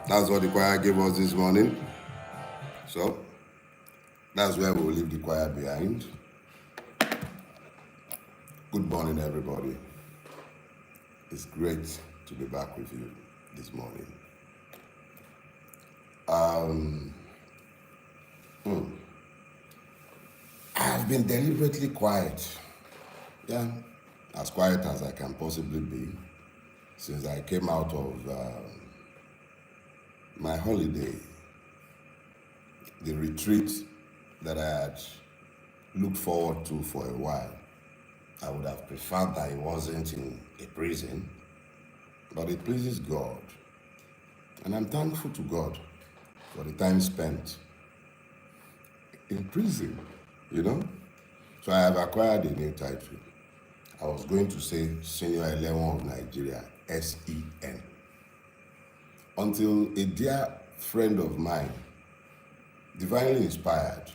That's what the choir gave us this morning. So that's where we'll leave the choir behind. Good morning, everybody. It's great to be back with you this morning. I've been deliberately quiet. Yeah, as quiet as I can possibly be since I came out of my holiday, the retreat that I had looked forward to for a while. I would have preferred that it wasn't in a prison, but it pleases God. And I'm thankful to God for the time spent in prison, you know? So I have acquired a new title. I was going to say Senior 11 of Nigeria, SEN. Until a dear friend of mine, divinely inspired,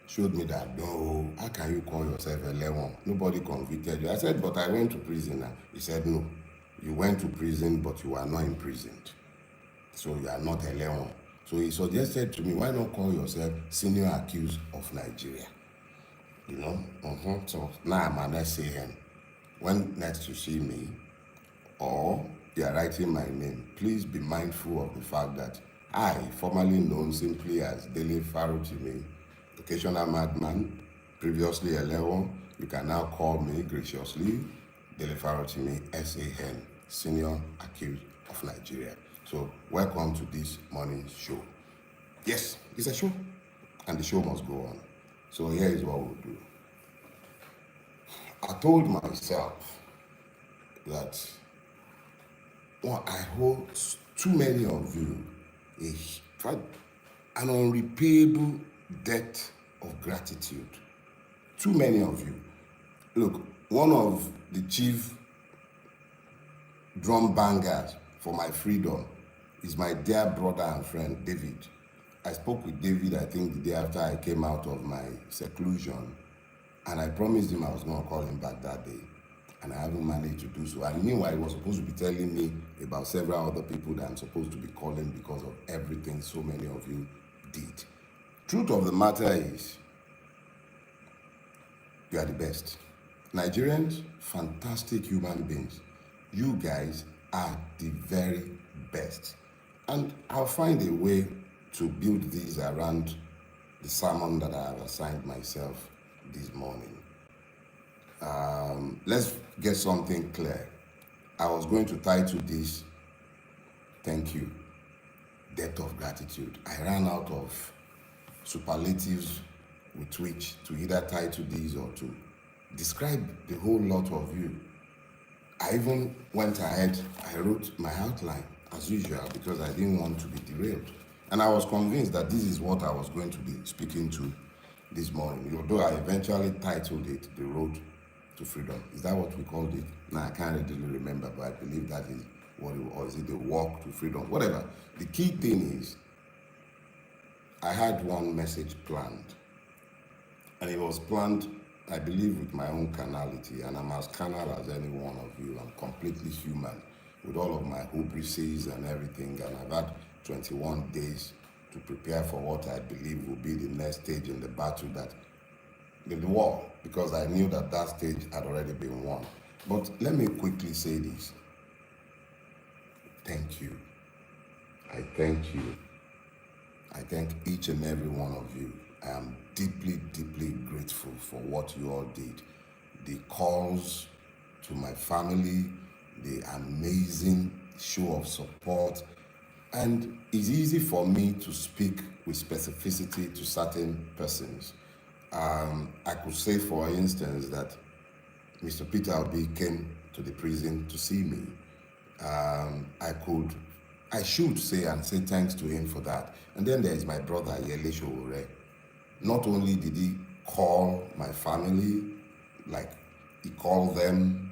showed me that, no, how can you call yourself 11? Nobody convicted you. I said, but I went to prison. He said, no, you went to prison, but you are not imprisoned. So you are not 11. So he suggested to me, why not call yourself Senior Accused of Nigeria? You know? So now I'm an SAN. When next you see me, or you are writing my name, please be mindful of the fact that I, formerly known simply as Dele Farotimi, occasional madman, previously 11, you can now call me graciously Dele Farotimi, SAN, Senior Accused of Nigeria. So welcome to this morning's show. Yes, it's a show, and the show must go on. So here is what we'll do. I told myself that I hold too many of you an unrepayable debt of gratitude. Too many of you. Look, one of the chief drum bangers for my freedom is my dear brother and friend, David. I spoke with David, I think, the day after I came out of my seclusion, and I promised him I was going to call him back that day, and I haven't managed to do so. And meanwhile, he was supposed to be telling me about several other people that I'm supposed to be calling because of everything so many of you did. Truth of the matter is, you are the best. Nigerians, fantastic human beings. You guys are the very best. And I'll find a way to build these around the sermon that I have assigned myself this morning. Let's get something clear. I was going to title this, Thank You, Debt of Gratitude. I ran out of superlatives with which to either title these or to describe the whole lot of you. I even went ahead, I wrote my outline as usual because I didn't want to be derailed. And I was convinced that this is what I was going to be speaking to this morning, although I eventually titled it The Road to Freedom. Is that what we called it? Now, I can't really remember, but I believe that is what it was. Or is it The Walk to Freedom? Whatever. The key thing is, I had one message planned. And it was planned, I believe, with my own carnality. And I'm as carnal as any one of you. I'm completely human with all of my hybrises and everything. And I've had 21 days to prepare for what I believe will be the next stage in the battle, that the war, because I knew that that stage had already been won. But let me quickly say this. Thank you. I thank you. I thank each and every one of you. I am deeply, deeply grateful for what you all did. The calls to my family, the amazing show of support. And it's easy for me to speak with specificity to certain persons. I could say, for instance, that Mr. Peter Obi came to the prison to see me. I should say and say thanks to him for that. And then there is my brother, Yele Showore. Not only did he call my family, like he called them,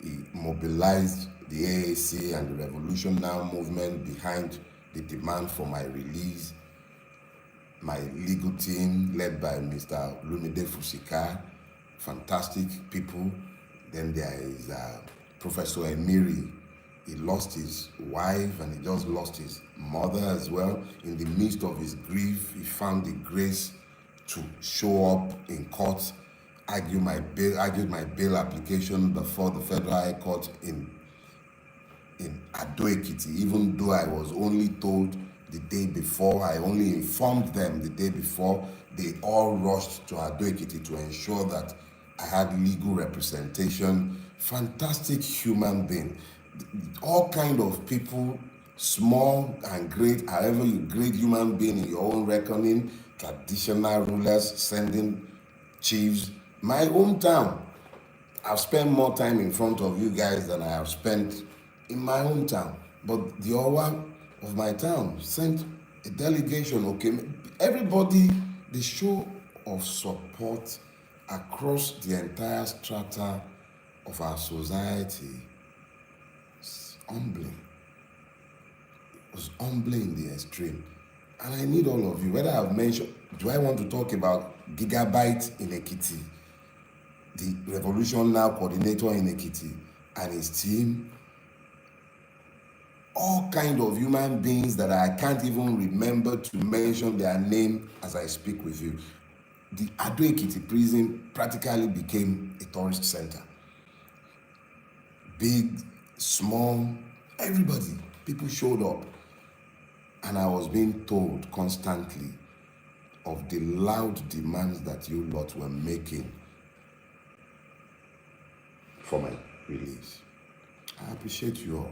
he mobilized the AAC and the Revolution Now movement behind the demand for my release. My legal team, led by Mr. Lumide Fusika, fantastic people. Then there is Professor Emiri. He lost his wife and he just lost his mother as well. In the midst of his grief, he found the grace to show up in court, argued my bail application before the Federal High Court in Ado Ekiti, even though I was only told the day before. I only informed them the day before. They all rushed to Ado Ekiti to ensure that I had legal representation. Fantastic human being. All kind of people, small and great, however you great human being in your own reckoning, traditional rulers sending chiefs. My hometown, I've spent more time in front of you guys than I have spent in my hometown. But the Owa of my town sent a delegation, okay? Everybody, the show of support across the entire strata of our society is humbling. It was humbling in the extreme. And I need all of you, whether I've mentioned, do I want to talk about Gigabyte in Ekiti, the Revolution Now coordinator in Ekiti, and his team, all kind of human beings that I can't even remember to mention their name as I speak with you. The Ado Ekiti prison practically became a tourist center. Big, small, everybody, people showed up. And I was being told constantly of the loud demands that you lot were making for my release. I appreciate you all.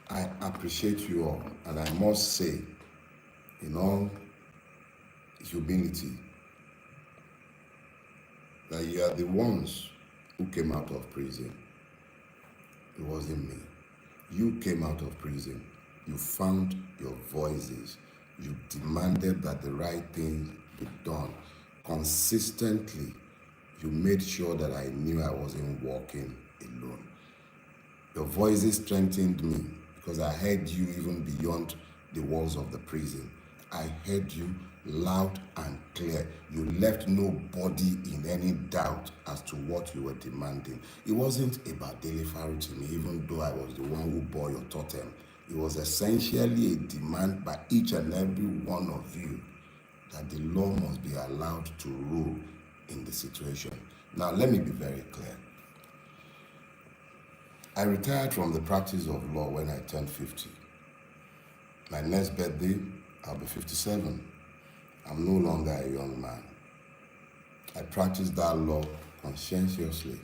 I appreciate you all. And I must say, in all humility, that you are the ones who came out of prison. It wasn't me. You came out of prison. You found your voices. You demanded that the right thing be done. Consistently, you made sure that I knew I wasn't walking alone. Your voices strengthened me because I heard you even beyond the walls of the prison. I heard you loud and clear. You left nobody in any doubt as to what you were demanding. It wasn't about Dele Farotimi, even though I was the one who bore your totem. It was essentially a demand by each and every one of you that the law must be allowed to rule in the situation. Now, let me be very clear. I retired from the practice of law when I turned 50. My next birthday, I'll be 57. I'm no longer a young man. I practiced that law conscientiously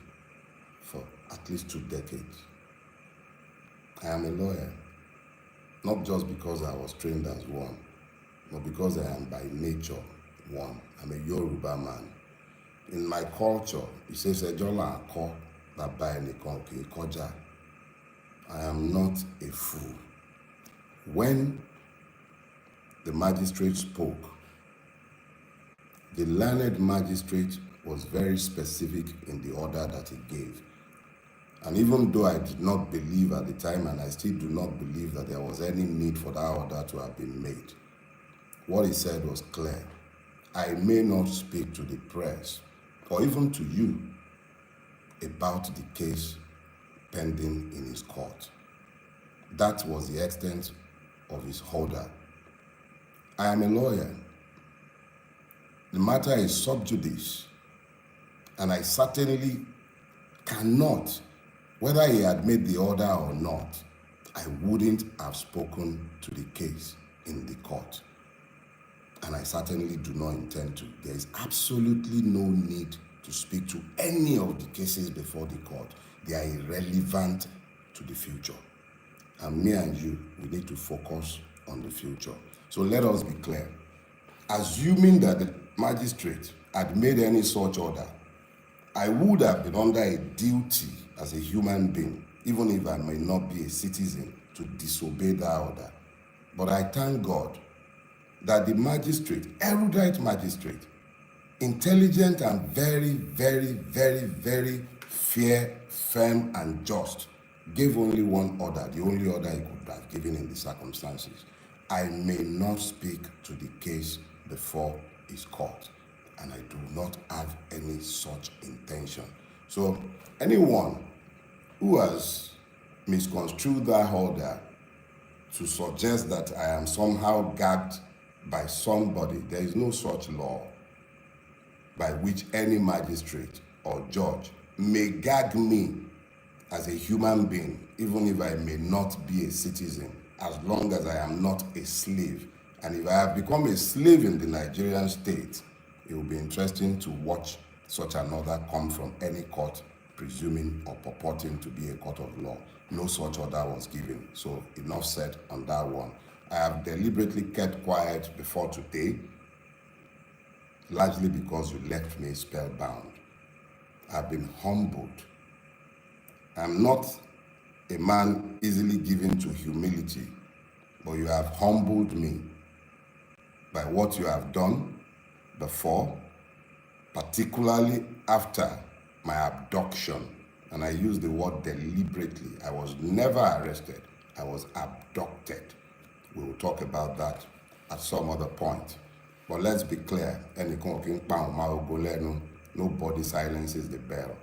for at least 2 decades. I am a lawyer, not just because I was trained as one, but because I am by nature one. I'm a Yoruba man. In my culture, it says, Ejola Ako, that by Nikonke Koja. I am not a fool. When the magistrate spoke, the learned magistrate was very specific in the order that he gave. And even though I did not believe at the time, and I still do not believe that there was any need for that order to have been made, what he said was clear. I may not speak to the press or even to you about the case pending in his court. That was the extent of his order. I am a lawyer. The matter is sub judice, and I certainly cannot, whether he had made the order or not, I wouldn't have spoken to the case in the court. And I certainly do not intend to. There is absolutely no need to speak to any of the cases before the court. They are irrelevant to the future. And me and you, we need to focus on the future. So let us be clear. Assuming that the magistrate had made any such order, I would have been under a duty as a human being, even if I may not be a citizen, to disobey that order. But I thank God that the magistrate, erudite magistrate, intelligent and very, very, very, very fair, firm, and just, gave only one order, the only order he could have given in the circumstances. I may not speak to the case before his court, and I do not have any such intention. So anyone who has misconstrued that order to suggest that I am somehow gagged by somebody. There is no such law by which any magistrate or judge may gag me as a human being, even if I may not be a citizen, as long as I am not a slave. And if I have become a slave in the Nigerian state, it will be interesting to watch such an order come from any court, presuming or purporting to be a court of law. No such order was given. So enough said on that one. I have deliberately kept quiet before today, largely because you left me spellbound. I've been humbled. I'm not a man easily given to humility, but you have humbled me by what you have done before, particularly after my abduction. And I use the word deliberately. I was never arrested. I was abducted. We will talk about that at some other point. But let's be clear. Nobody silences the bell.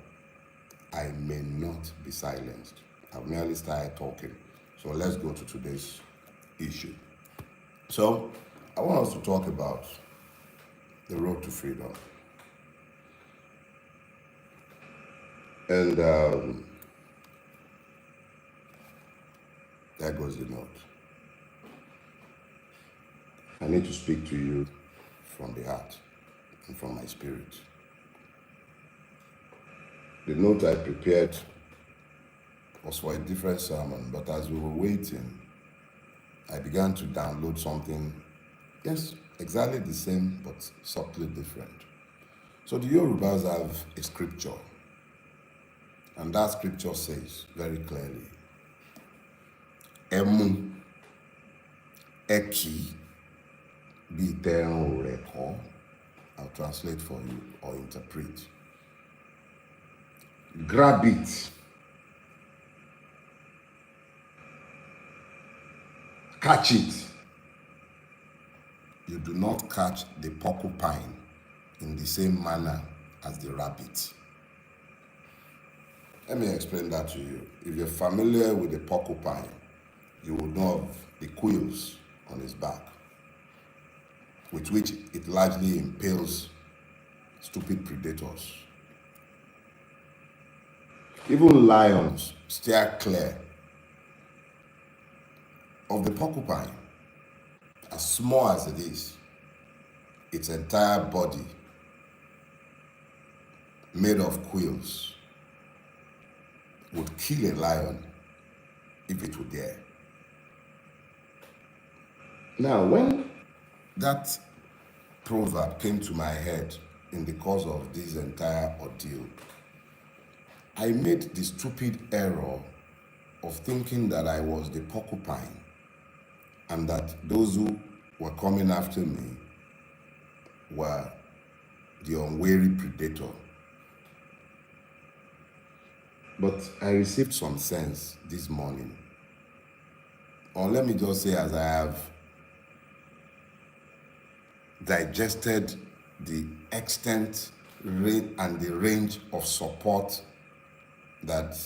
I may not be silenced. I've merely started talking. So let's go to today's issue. So I want us to talk about the road to freedom. And there goes the note. I need to speak to you from the heart and from my spirit. The note I prepared was for a different sermon, but as we were waiting, I began to download something, yes, exactly the same, but subtly different. So the Yorubas have a scripture, and that scripture says very clearly, Emu, Eki, Biteran Reko. I'll translate for you or interpret. Grab it. Catch it. You do not catch the porcupine in the same manner as the rabbit. Let me explain that to you. If you're familiar with the porcupine, you will know of the quills on its back, with which it largely impales stupid predators. Even lions steer clear of the porcupine. As small as it is, its entire body made of quills would kill a lion if it would dare. Now, when that proverb came to my head in the course of this entire ordeal, I made the stupid error of thinking that I was the porcupine and that those who were coming after me were the unwary predator. But I received some sense this morning. Or let me just say, as I have digested the extent and the range of support that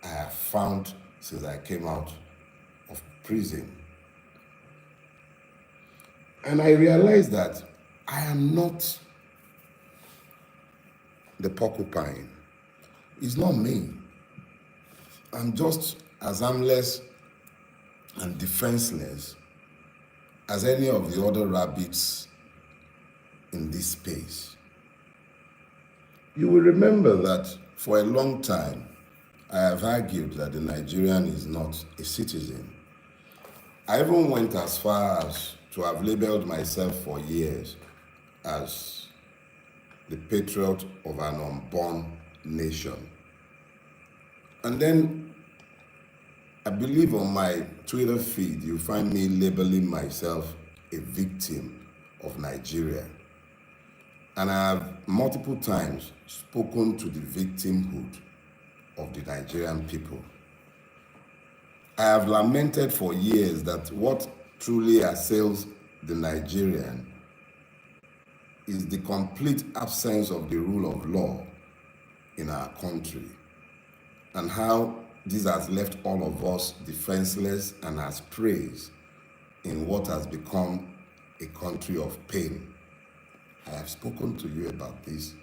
I have found since I came out of prison. And I realized that I am not the porcupine. It's not me. I'm just as harmless and defenseless as any of the other rabbits in this space. You will remember that for a long time, I have argued that the Nigerian is not a citizen. I even went as far as to have labeled myself for years as the patriot of an unborn nation. And then I believe on my Twitter feed, you find me labeling myself a victim of Nigeria. And I have multiple times spoken to the victimhood of the Nigerian people. I have lamented for years that what truly assails the Nigerian is the complete absence of the rule of law in our country, and how This has left all of us defenseless and as praise in what has become a country of pain. I have spoken to you about this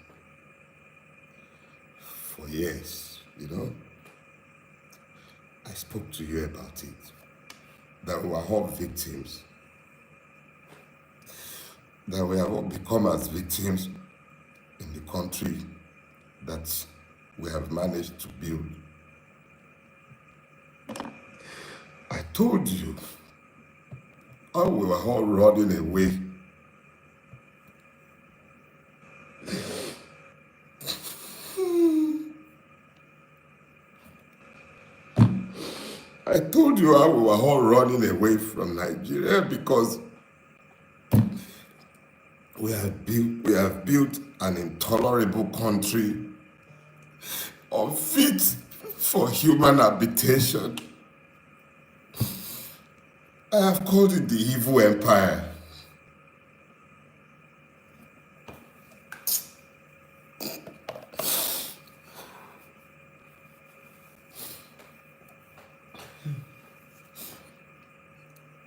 for years, I spoke to you about it, that we are all victims, that we have all become as victims in the country that we have managed to build. I told you how we were all running away. I told you how we were all running away from Nigeria because we have built an intolerable country unfit for human habitation. I have called it the evil empire.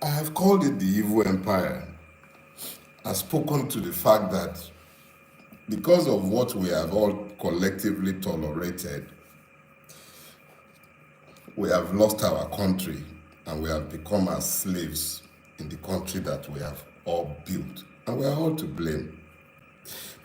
I have called it the evil empire. I've spoken to the fact that because of what we have all collectively tolerated, we have lost our country and we have become as slaves in the country that we have all built. And we are all to blame.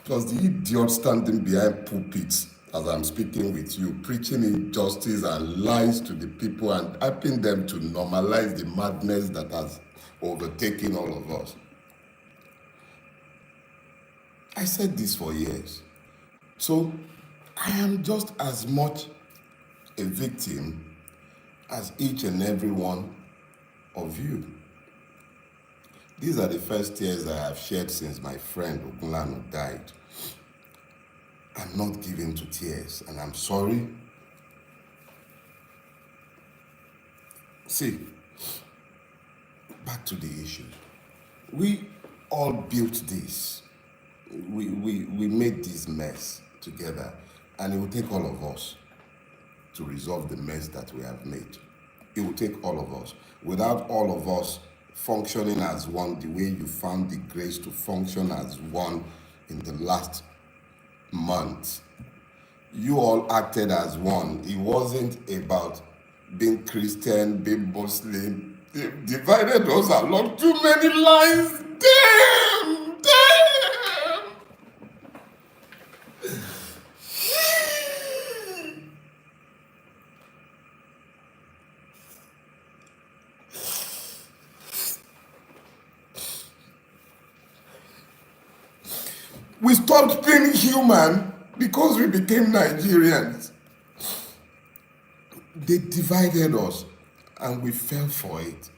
Plus the idiot standing behind pulpits as I'm speaking with you, preaching injustice and lies to the people and helping them to normalize the madness that has overtaken all of us. I said this for years. So I am just as much a victim as each and every one of you. These are the first tears I have shed since my friend Ogunlanu died. I'm not given to tears, and I'm sorry. See, back to the issue. We all built this. We made this mess together, and it will take all of us to resolve the mess that we have made. It will take all of us. Without all of us functioning as one, the way you found the grace to function as one in the last month, you all acted as one. It wasn't about being Christian, being Muslim. They divided us along too many lines. Damn! We stopped being human because we became Nigerians. They divided us and we fell for it.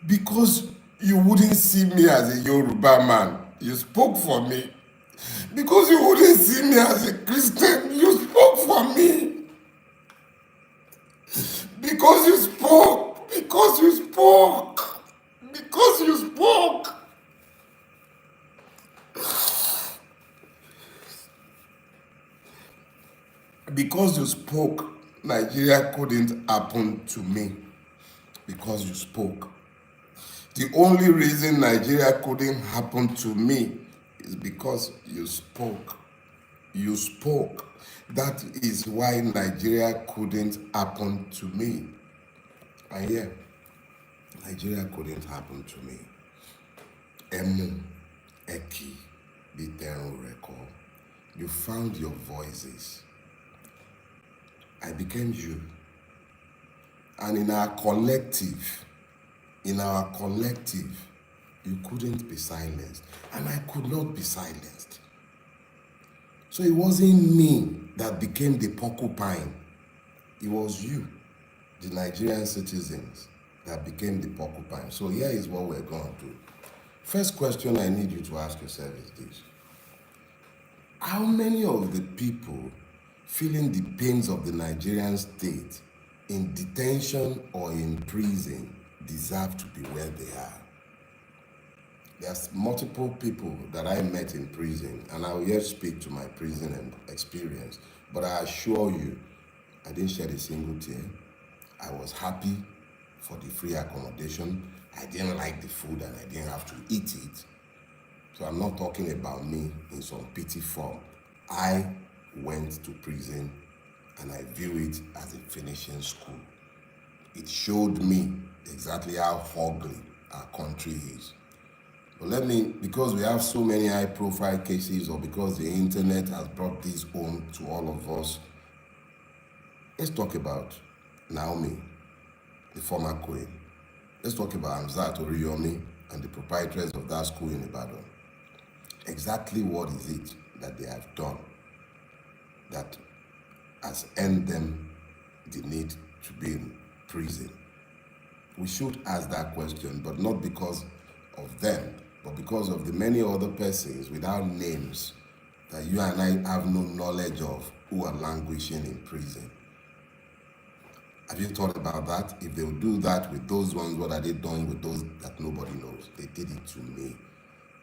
Because you wouldn't see me as a Yoruba man, you spoke for me. Because you wouldn't see me as a Christian, you spoke for me. Because you spoke. Because you spoke. Because you spoke. Because you spoke, Nigeria couldn't happen to me. Because you spoke. The only reason Nigeria couldn't happen to me is because you spoke. You spoke. That is why Nigeria couldn't happen to me. And yeah, Nigeria couldn't happen to me. Emu, Eki, Biterun Reko. You found your voices. I became you. And in our collective, you couldn't be silenced. And I could not be silenced. So it wasn't me that became the porcupine. It was you, the Nigerian citizens, that became the porcupine. So here is what we're going to do. First question I need you to ask yourself is this. How many of the people feeling the pains of the Nigerian state in detention or in prison deserve to be where they are? There's multiple people that I met in prison, and I will yet speak to my prison experience, but I assure you, I didn't shed a single tear. I was happy for the free accommodation. I didn't like the food and I didn't have to eat it. So I'm not talking about me in some pity form. I went to prison and I view it as a finishing school. It showed me exactly how ugly our country is. But let me, because we have so many high profile cases or because the internet has brought this home to all of us, let's talk about Naomi, the former queen. Let's talk about Hamzat Oriyomi and the proprietress of that school in Ibadan. Exactly what is it that they have done that has earned them the need to be in prison? We should ask that question, but not because of them, but because of the many other persons without names that you and I have no knowledge of who are languishing in prison. Have you thought about that? If they will do that with those ones, what are they doing with those that nobody knows? They did it to me.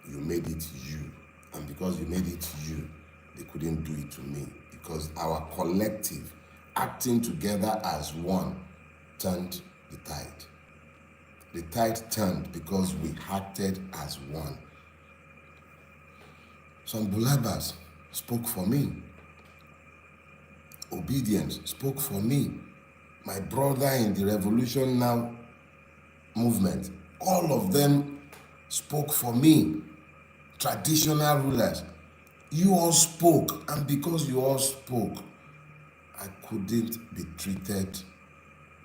You made it you. And because you made it you, they couldn't do it to me. Because our collective acting together as one turned the tide. The tide turned because we acted as one. Some Bulabas spoke for me. Obedience spoke for me. My brother in the Revolution Now movement, all of them spoke for me. Traditional rulers, you all spoke, and because you all spoke, I couldn't be treated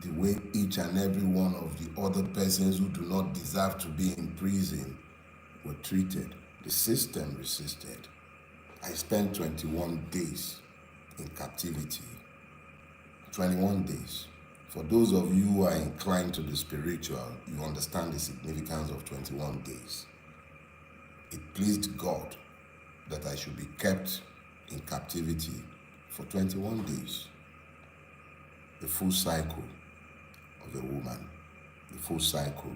the way each and every one of the other persons who do not deserve to be in prison were treated. The system resisted. I spent 21 days in captivity. 21 days. For those of you who are inclined to the spiritual, you understand the significance of 21 days. It pleased God that I should be kept in captivity for 21 days. The full cycle of a woman, the full cycle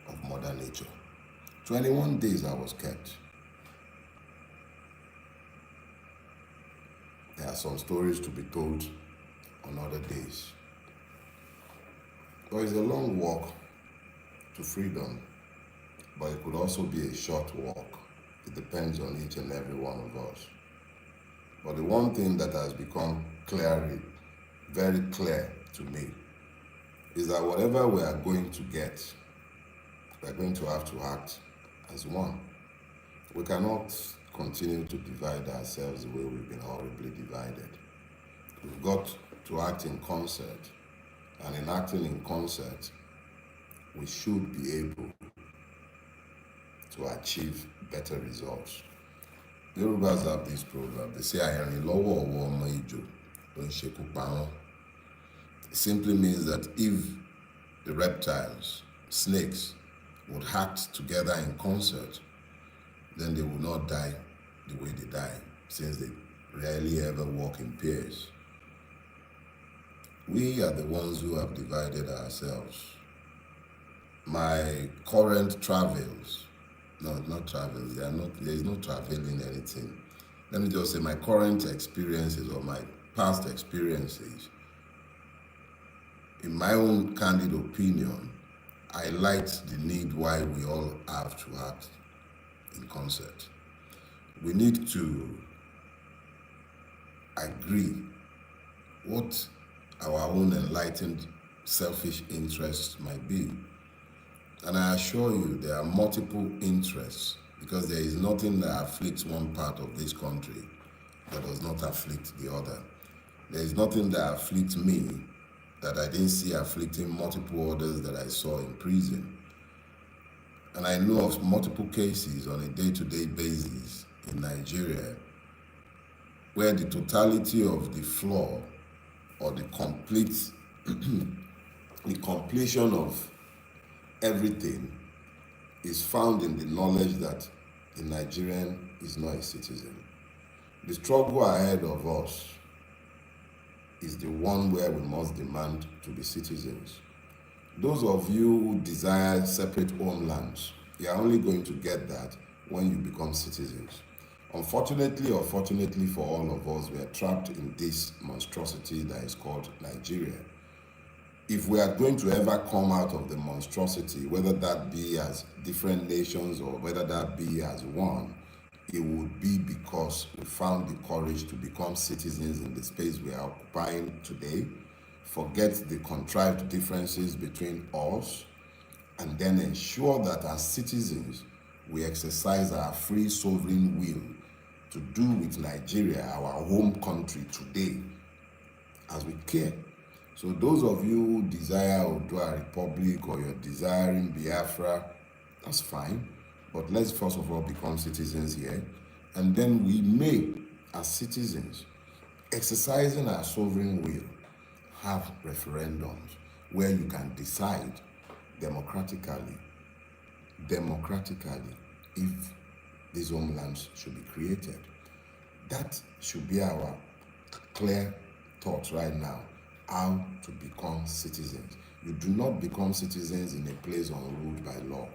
of Mother Nature. 21 days I was kept. There are some stories to be told on other days. But it's a long walk to freedom, but it could also be a short walk. It depends on each and every one of us. But the one thing that has become very clear to me, is that whatever we are going to get, we are going to have to act as one. We cannot continue to divide ourselves the way we've been horribly divided. We've got to act in concert, and in acting in concert, we should be able to achieve better results. The Yorubas have this proverb. They say, "Àìrìn lọ́wọ́ ọwọ́ ọmọ ejò ló ń ṣekú pa wọ́n." It simply means that if the reptiles, snakes, would act together in concert, then they will not die the way they die, since they rarely ever walk in pairs. We are the ones who have divided ourselves. My current travels, not travels, there is no traveling anything. Let me just say my current experiences or my past experiences, in my own candid opinion, highlight the need why we all have to act in concert. We need to agree what our own enlightened selfish interests might be. And I assure you, there are multiple interests, because there is nothing that afflicts one part of this country that does not afflict the other. There is nothing that afflicts me that I didn't see afflicting multiple others that I saw in prison. And I know of multiple cases on a day-to-day basis in Nigeria where the totality of the flaw or the completion of everything is found in the knowledge that the Nigerian is not a citizen. The struggle ahead of us is the one where we must demand to be citizens. Those of you who desire separate homelands, you are only going to get that when you become citizens. Unfortunately or fortunately for all of us, we are trapped in this monstrosity that is called Nigeria. If we are going to ever come out of the monstrosity, whether that be as different nations or whether that be as one, it would be because we found the courage to become citizens in the space we are occupying today, forget the contrived differences between us, and then ensure that as citizens we exercise our free sovereign will to do with Nigeria, our home country today, as we care. So those of you who desire Odua Republic or you're desiring Biafra, that's fine. But let's first of all become citizens here. And then we may, as citizens, exercising our sovereign will, have referendums where you can decide democratically if these homelands should be created. That should be our clear thoughts right now, how to become citizens. You do not become citizens in a place unruled by law.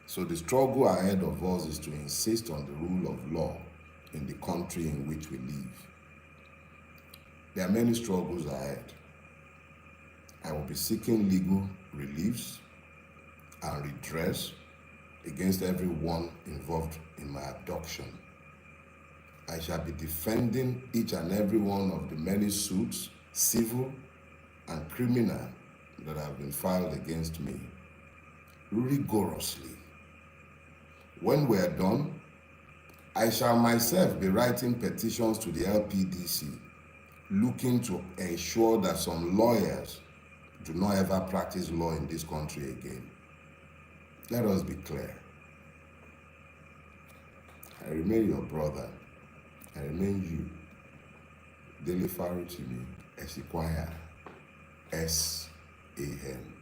So the struggle ahead of us is to insist on the rule of law in the country in which we live. There are many struggles ahead. I will be seeking legal reliefs and redress against everyone involved in my abduction. I shall be defending each and every one of the many suits, civil and criminal, that have been filed against me rigorously. When we are done, I shall myself be writing petitions to the LPDC, looking to ensure that some lawyers do not ever practice law in this country again. Let us be clear. I remain your brother. I remain you, Dele Farotimi, Esquire, S.A.N.,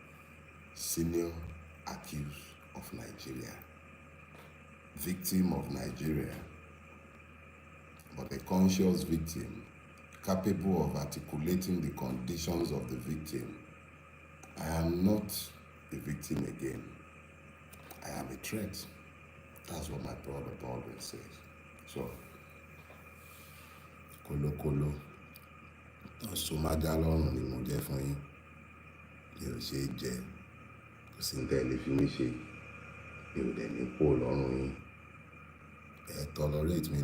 senior accused of Nigeria, victim of Nigeria, but a conscious victim, capable of articulating the conditions of the victim. I am not a victim again. I am a threat. That's what my brother Baldwin says. So, kólókóló, ọ̀ṣunmájá lọ́rùn ni mo jẹ́ fún yín. Mi ò ṣe é jẹ, kò sí ní tẹ́lẹ̀ fi mí ṣe, mi ò dẹ̀ ní kó lọ́rùn yín. Tolerate me,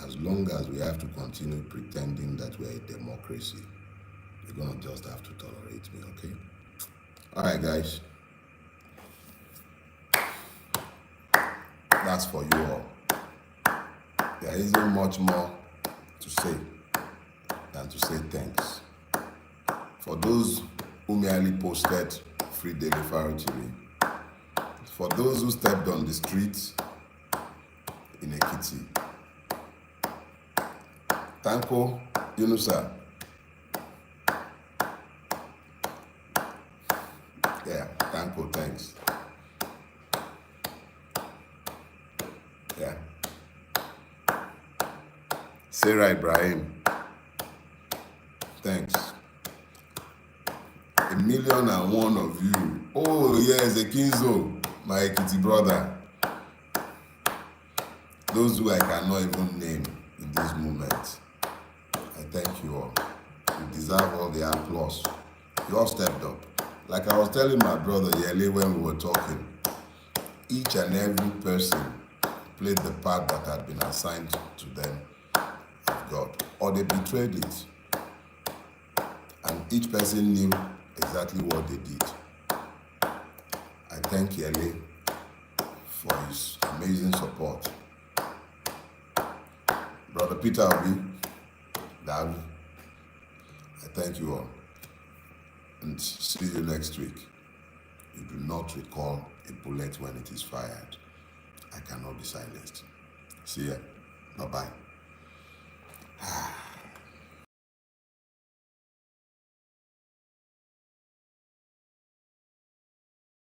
as long as we have to continue pretending that we are a democracy, you're gonna just have to tolerate me, okay? All right, guys. That's for you all. There isn't much more to say than to say thanks. For those who merely posted free Dele Farotimi, for those who stepped on the streets in Ekiti, Tanko Yunusa, yeah, Tanko, thanks. Yeah. Sarah Ibrahim, thanks. 1,000,001 of you. Oh yes, Ekinzo, my Ekiti brother. Those who I cannot even name in this moment, I thank you all. You deserve all the applause. You all stepped up. Like I was telling my brother Yele when we were talking, each and every person played the part that had been assigned to them of God, or they betrayed it. And each person knew exactly what they did. I thank Yele for his amazing support. Brother Peter Obi, Dad, I thank you all. And see you next week. You do not recall a bullet when it is fired. I cannot be silenced. See ya. Bye-bye.